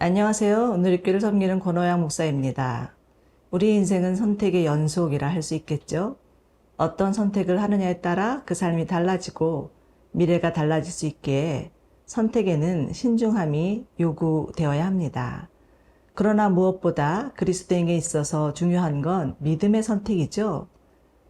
안녕하세요. 오늘의 교를 섬기는 권호양 목사입니다. 우리 인생은 선택의 연속이라 할 수 있겠죠? 어떤 선택을 하느냐에 따라 그 삶이 달라지고 미래가 달라질 수 있기에 선택에는 신중함이 요구되어야 합니다. 그러나 무엇보다 그리스도인에게 있어서 중요한 건 믿음의 선택이죠.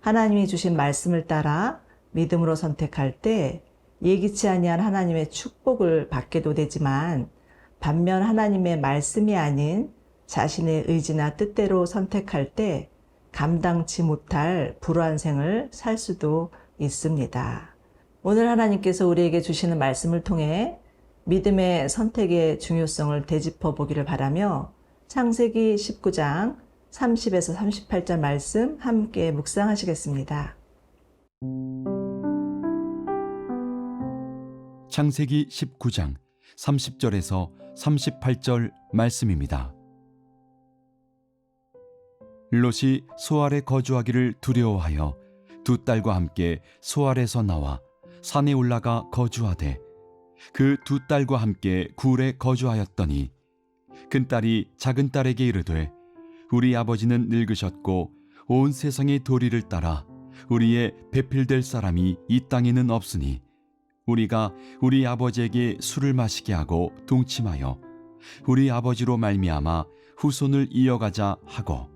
하나님이 주신 말씀을 따라 믿음으로 선택할 때 예기치 아니한 하나님의 축복을 받게도 되지만 반면 하나님의 말씀이 아닌 자신의 의지나 뜻대로 선택할 때 감당치 못할 불우한 생을 살 수도 있습니다. 오늘 하나님께서 우리에게 주시는 말씀을 통해 믿음의 선택의 중요성을 되짚어 보기를 바라며 창세기 19장 30에서 38절 말씀 함께 묵상하시겠습니다. 창세기 19장 30절에서 38절 말씀입니다. 롯이 소알에 거주하기를 두려워하여 두 딸과 함께 소알에서 나와 산에 올라가 거주하되 그 두 딸과 함께 굴에 거주하였더니 큰딸이 작은딸에게 이르되 우리 아버지는 늙으셨고 온 세상의 도리를 따라 우리의 배필될 사람이 이 땅에는 없으니 우리가 우리 아버지에게 술을 마시게 하고 동침하여 우리 아버지로 말미암아 후손을 이어가자 하고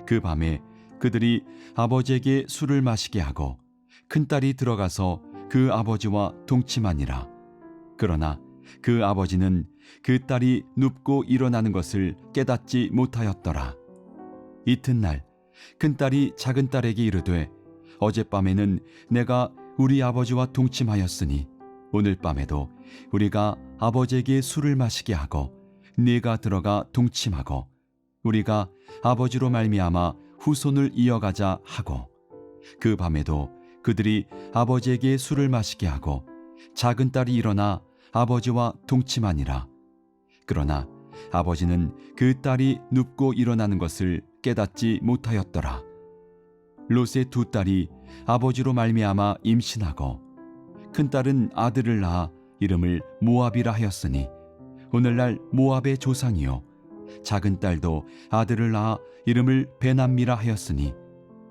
그 밤에 그들이 아버지에게 술을 마시게 하고 큰딸이 들어가서 그 아버지와 동침하니라. 그러나 그 아버지는 그 딸이 눕고 일어나는 것을 깨닫지 못하였더라. 이튿날 큰딸이 작은딸에게 이르되 어젯밤에는 내가 우리 아버지와 동침하였으니 오늘 밤에도 우리가 아버지에게 술을 마시게 하고 네가 들어가 동침하고 우리가 아버지로 말미암아 후손을 이어가자 하고 그 밤에도 그들이 아버지에게 술을 마시게 하고 작은딸이 일어나 아버지와 동침하니라. 그러나 아버지는 그 딸이 눕고 일어나는 것을 깨닫지 못하였더라. 롯의 두 딸이 아버지로 말미암아 임신하고 큰딸은 아들을 낳아 이름을 모압이라 하였으니 오늘날 모압의 조상이요 작은딸도 아들을 낳아 이름을 베남미라 하였으니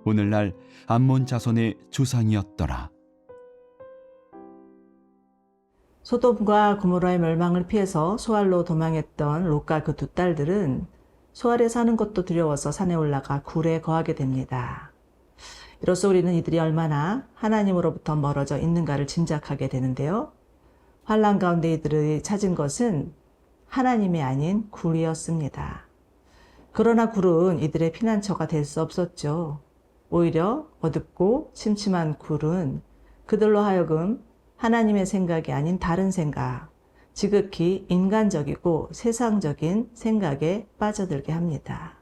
오늘날 암몬 자손의 조상이었더라. 소돔과 고모라의 멸망을 피해서 소알로 도망했던 롯과 그 두 딸들은 소알에 사는 것도 두려워서 산에 올라가 굴에 거하게 됩니다. 이로써 우리는 이들이 얼마나 하나님으로부터 멀어져 있는가를 짐작하게 되는데요. 환난 가운데 이들이 찾은 것은 하나님이 아닌 굴이었습니다. 그러나 굴은 이들의 피난처가 될 수 없었죠. 오히려 어둡고 침침한 굴은 그들로 하여금 하나님의 생각이 아닌 다른 생각, 지극히 인간적이고 세상적인 생각에 빠져들게 합니다.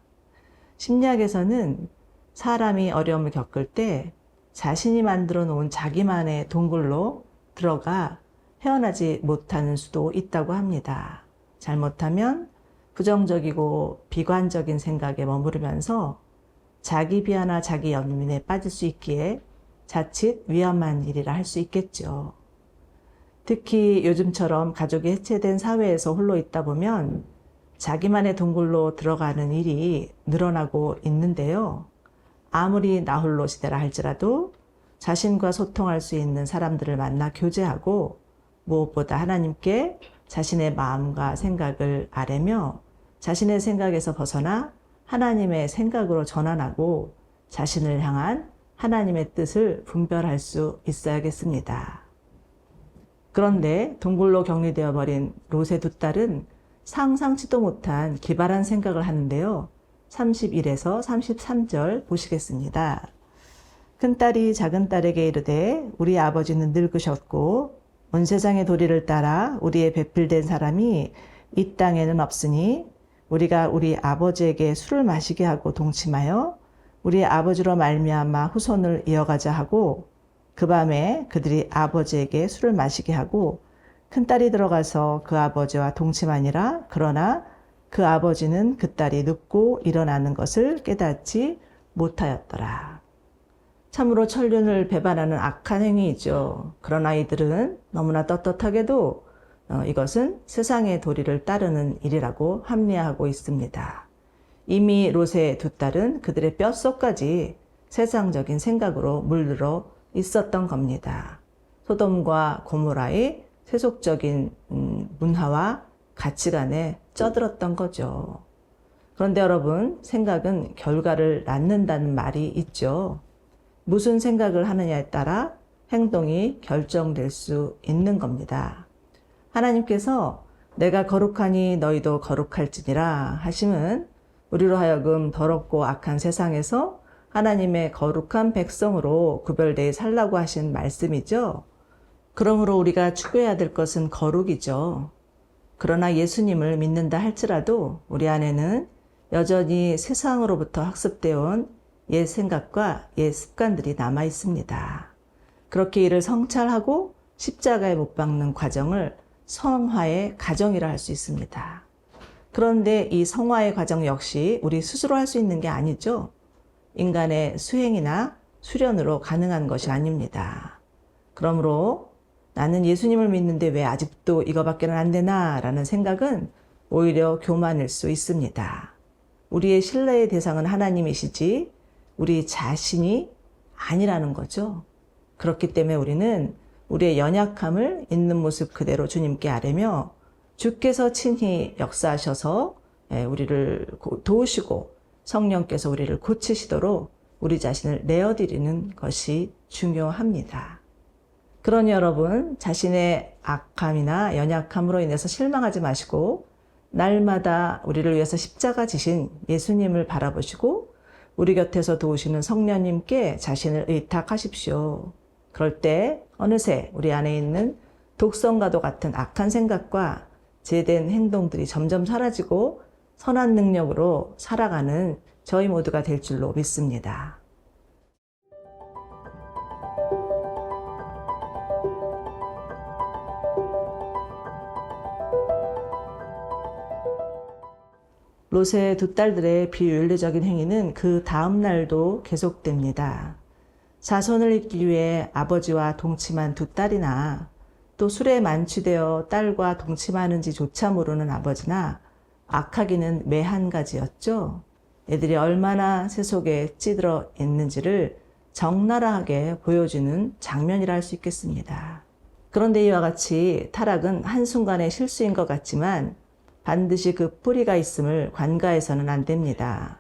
심리학에서는 사람이 어려움을 겪을 때 자신이 만들어 놓은 자기만의 동굴로 들어가 헤어나지 못하는 수도 있다고 합니다. 잘못하면 부정적이고 비관적인 생각에 머무르면서 자기 비하나 자기 연민에 빠질 수 있기에 자칫 위험한 일이라 할 수 있겠죠. 특히 요즘처럼 가족이 해체된 사회에서 홀로 있다 보면 자기만의 동굴로 들어가는 일이 늘어나고 있는데요. 아무리 나 홀로 시대라 할지라도 자신과 소통할 수 있는 사람들을 만나 교제하고 무엇보다 하나님께 자신의 마음과 생각을 아뢰며 자신의 생각에서 벗어나 하나님의 생각으로 전환하고 자신을 향한 하나님의 뜻을 분별할 수 있어야겠습니다. 그런데 동굴로 격리되어 버린 롯의 두 딸은 상상치도 못한 기발한 생각을 하는데요. 31에서 33절 보시겠습니다. 큰딸이 작은딸에게 이르되 우리 아버지는 늙으셨고 온 세상의 도리를 따라 우리의 배필된 사람이 이 땅에는 없으니 우리가 우리 아버지에게 술을 마시게 하고 동침하여 우리 아버지로 말미암아 후손을 이어가자 하고 그 밤에 그들이 아버지에게 술을 마시게 하고 큰딸이 들어가서 그 아버지와 동침하니라. 그러나 그 아버지는 그 딸이 눕고 일어나는 것을 깨닫지 못하였더라. 참으로 천륜을 배반하는 악한 행위이죠. 그러나 이들은 너무나 떳떳하게도 이것은 세상의 도리를 따르는 일이라고 합리화하고 있습니다. 이미 롯의 두 딸은 그들의 뼛속까지 세상적인 생각으로 물들어 있었던 겁니다. 소돔과 고모라의 세속적인 문화와 가치관에 쩌들었던 거죠. 그런데 여러분, 생각은 결과를 낳는다는 말이 있죠. 무슨 생각을 하느냐에 따라 행동이 결정될 수 있는 겁니다. 하나님께서 내가 거룩하니 너희도 거룩할지니라 하심은 우리로 하여금 더럽고 악한 세상에서 하나님의 거룩한 백성으로 구별되어 살라고 하신 말씀이죠. 그러므로 우리가 추구해야 될 것은 거룩이죠. 그러나 예수님을 믿는다 할지라도 우리 안에는 여전히 세상으로부터 학습되어 온 옛 생각과 옛 습관들이 남아 있습니다. 그렇게 이를 성찰하고 십자가에 못 박는 과정을 성화의 과정이라 할 수 있습니다. 그런데 이 성화의 과정 역시 우리 스스로 할 수 있는 게 아니죠. 인간의 수행이나 수련으로 가능한 것이 아닙니다. 그러므로 나는 예수님을 믿는데 왜 아직도 이거밖에는 안 되나 라는 생각은 오히려 교만일 수 있습니다. 우리의 신뢰의 대상은 하나님이시지 우리 자신이 아니라는 거죠. 그렇기 때문에 우리는 우리의 연약함을 있는 모습 그대로 주님께 아뢰며 주께서 친히 역사하셔서 우리를 도우시고 성령께서 우리를 고치시도록 우리 자신을 내어드리는 것이 중요합니다. 그러니 여러분, 자신의 악함이나 연약함으로 인해서 실망하지 마시고 날마다 우리를 위해서 십자가 지신 예수님을 바라보시고 우리 곁에서 도우시는 성령님께 자신을 의탁하십시오. 그럴 때 어느새 우리 안에 있는 독성과도 같은 악한 생각과 제된 행동들이 점점 사라지고 선한 능력으로 살아가는 저희 모두가 될 줄로 믿습니다. 롯의 두 딸들의 비윤리적인 행위는 그 다음 날도 계속됩니다. 자손을 잇기 위해 아버지와 동침한 두 딸이나 또 술에 만취되어 딸과 동침하는지조차 모르는 아버지나 악하기는 매한 가지였죠. 애들이 얼마나 세속에 찌들어 있는지를 적나라하게 보여주는 장면이라 할 수 있겠습니다. 그런데 이와 같이 타락은 한순간의 실수인 것 같지만 반드시 그 뿌리가 있음을 관가해서는 안 됩니다.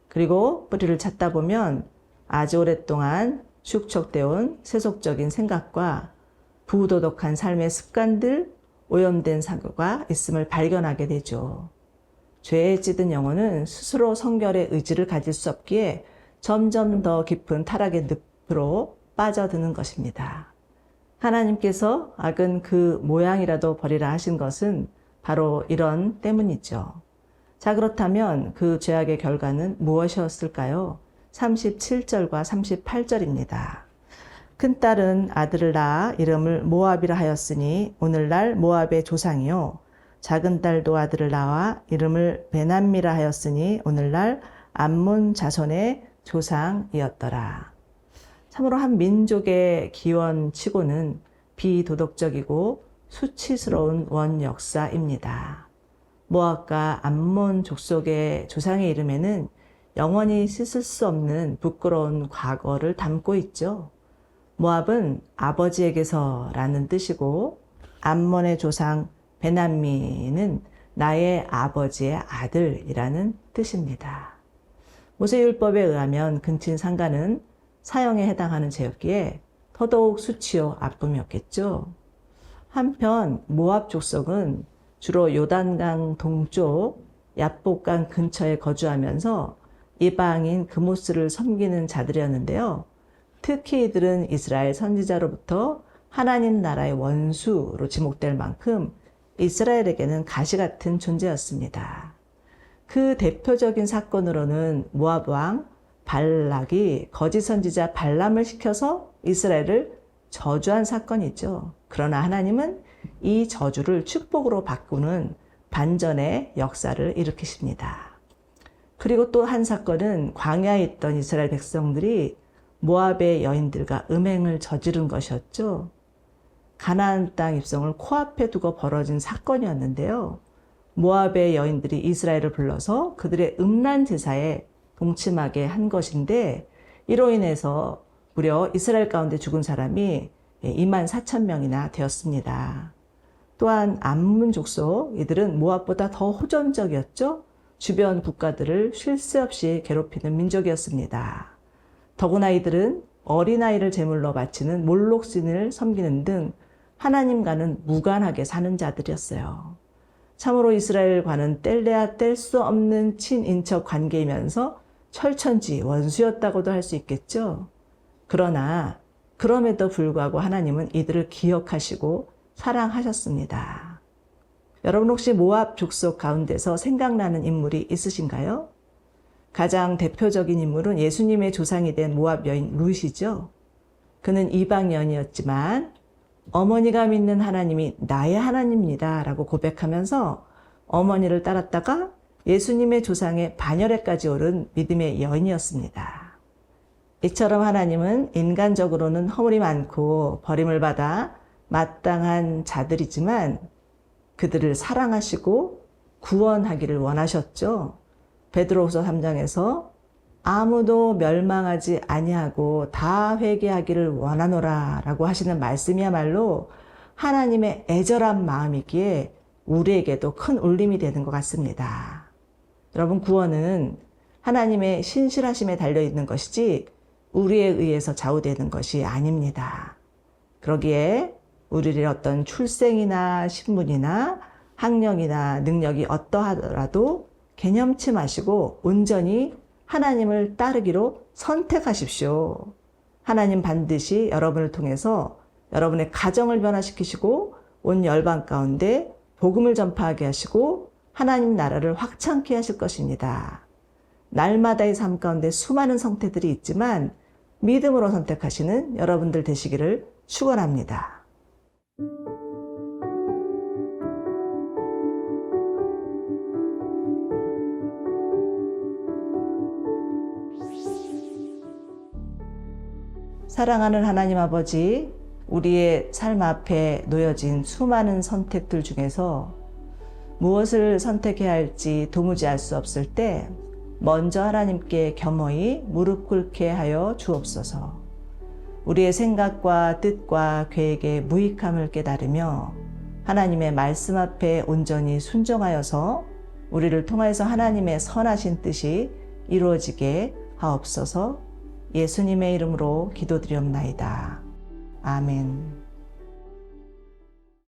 그리고 뿌리를 찾다 보면 아주 오랫동안 축적되어 온 세속적인 생각과 부도덕한 삶의 습관들, 오염된 사고가 있음을 발견하게 되죠. 죄에 찌든 영혼은 스스로 성결의 의지를 가질 수 없기에 점점 더 깊은 타락의 늪으로 빠져드는 것입니다. 하나님께서 악은 그 모양이라도 버리라 하신 것은 바로 이런 때문이죠. 자, 그렇다면 그 죄악의 결과는 무엇이었을까요? 37절과 38절입니다. 큰딸은 아들을 낳아 이름을 모압이라 하였으니 오늘날 모압의 조상이요. 작은 딸도 아들을 낳아 이름을 베남미라 하였으니 오늘날 암몬 자손의 조상이었더라. 참으로 한 민족의 기원치고는 비도덕적이고 수치스러운 원역사입니다. 모압과 암몬 족속의 조상의 이름에는 영원히 씻을 수 없는 부끄러운 과거를 담고 있죠. 모압은 아버지에게서라는 뜻이고 암몬의 조상 베남미는 나의 아버지의 아들이라는 뜻입니다. 모세율법에 의하면 근친상간은 사형에 해당하는 죄였기에 더더욱 수치요 아픔이었겠죠. 한편 모압 족속은 주로 요단강 동쪽 야복강 근처에 거주하면서 이방인 그모스를 섬기는 자들이었는데요. 특히 이들은 이스라엘 선지자로부터 하나님 나라의 원수로 지목될 만큼 이스라엘에게는 가시 같은 존재였습니다. 그 대표적인 사건으로는 모압 왕 발락이 거짓 선지자 발람을 시켜서 이스라엘을 저주한 사건이죠. 그러나 하나님은 이 저주를 축복으로 바꾸는 반전의 역사를 일으키십니다. 그리고 또 한 사건은 광야에 있던 이스라엘 백성들이 모압의 여인들과 음행을 저지른 것이었죠. 가나안 땅 입성을 코앞에 두고 벌어진 사건이었는데요. 모압의 여인들이 이스라엘을 불러서 그들의 음란 제사에 동침하게 한 것인데, 이로 인해서 무려 이스라엘 가운데 죽은 사람이 24,000명이나 되었습니다. 또한 암몬 족속, 이들은 모압보다 더 호전적이었죠. 주변 국가들을 쉴 새 없이 괴롭히는 민족이었습니다. 더구나 이들은 어린아이를 제물로 바치는 몰록신을 섬기는 등 하나님과는 무관하게 사는 자들이었어요. 참으로 이스라엘과는 뗄래야 뗄 수 없는 친인척 관계이면서 철천지 원수였다고도 할 수 있겠죠. 그러나 그럼에도 불구하고 하나님은 이들을 기억하시고 사랑하셨습니다. 여러분 혹시 모압 족속 가운데서 생각나는 인물이 있으신가요? 가장 대표적인 인물은 예수님의 조상이 된 모압 여인 룻이죠. 그는 이방 여인이었지만 어머니가 믿는 하나님이 나의 하나님입니다 라고 고백하면서 어머니를 따랐다가 예수님의 조상의 반열에까지 오른 믿음의 여인이었습니다. 이처럼 하나님은 인간적으로는 허물이 많고 버림을 받아 마땅한 자들이지만 그들을 사랑하시고 구원하기를 원하셨죠. 베드로후서 3장에서 아무도 멸망하지 아니하고 다 회개하기를 원하노라 라고 하시는 말씀이야말로 하나님의 애절한 마음이기에 우리에게도 큰 울림이 되는 것 같습니다. 여러분, 구원은 하나님의 신실하심에 달려있는 것이지 우리에 의해서 좌우되는 것이 아닙니다. 그러기에 우리의 어떤 출생이나 신분이나 학력이나 능력이 어떠하더라도 개념치 마시고 온전히 하나님을 따르기로 선택하십시오. 하나님 반드시 여러분을 통해서 여러분의 가정을 변화시키시고 온 열방 가운데 복음을 전파하게 하시고 하나님 나라를 확장케 하실 것입니다. 날마다의 삶 가운데 수많은 선택들이 있지만 믿음으로 선택하시는 여러분들 되시기를 축원합니다. 사랑하는 하나님 아버지, 우리의 삶 앞에 놓여진 수많은 선택들 중에서 무엇을 선택해야 할지 도무지 알 수 없을 때 먼저 하나님께 겸허히 무릎 꿇게 하여 주옵소서. 우리의 생각과 뜻과 계획의 무익함을 깨달으며 하나님의 말씀 앞에 온전히 순종하여서 우리를 통하여서 하나님의 선하신 뜻이 이루어지게 하옵소서. 예수님의 이름으로 기도드리옵나이다. 아멘.